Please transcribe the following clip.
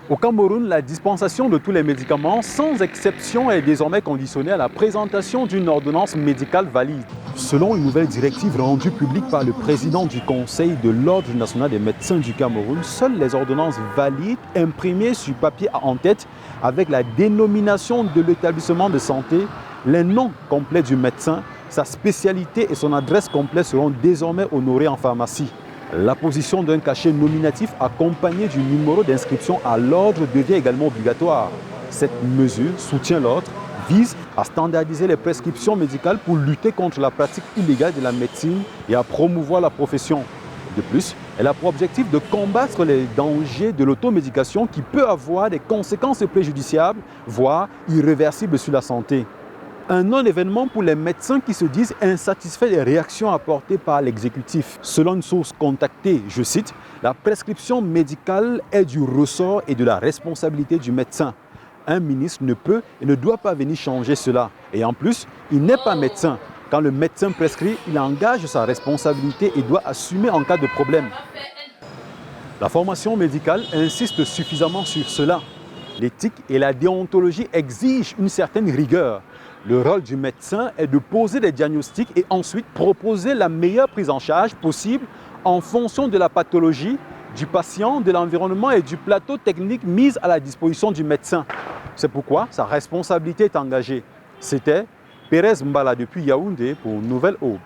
Au Cameroun, la dispensation de tous les médicaments, sans exception, est désormais conditionnée à la présentation d'une ordonnance médicale valide. Selon une nouvelle directive rendue publique par le président du Conseil de l'Ordre national des médecins du Cameroun, seules les ordonnances valides imprimées sur papier en tête avec la dénomination de l'établissement de santé, les noms complets du médecin, sa spécialité et son adresse complète seront désormais honorées en pharmacie. L'apposition d'un cachet nominatif accompagné du numéro d'inscription à l'ordre devient également obligatoire. Cette mesure, soutient l'ordre, vise à standardiser les prescriptions médicales pour lutter contre la pratique illégale de la médecine et à promouvoir la profession. De plus, elle a pour objectif de combattre les dangers de l'automédication qui peut avoir des conséquences préjudiciables, voire irréversibles sur la santé. Un non-événement pour les médecins qui se disent insatisfaits des réactions apportées par l'exécutif. Selon une source contactée, je cite, « La prescription médicale est du ressort et de la responsabilité du médecin. Un ministre ne peut et ne doit pas venir changer cela. Et en plus, il n'est pas médecin. Quand le médecin prescrit, il engage sa responsabilité et doit assumer en cas de problème. » La formation médicale insiste suffisamment sur cela. L'éthique et la déontologie exigent une certaine rigueur. Le rôle du médecin est de poser des diagnostics et ensuite proposer la meilleure prise en charge possible en fonction de la pathologie, du patient, de l'environnement et du plateau technique mis à la disposition du médecin. C'est pourquoi sa responsabilité est engagée. C'était Pérez Mbala depuis Yaoundé pour Nouvelle Aube.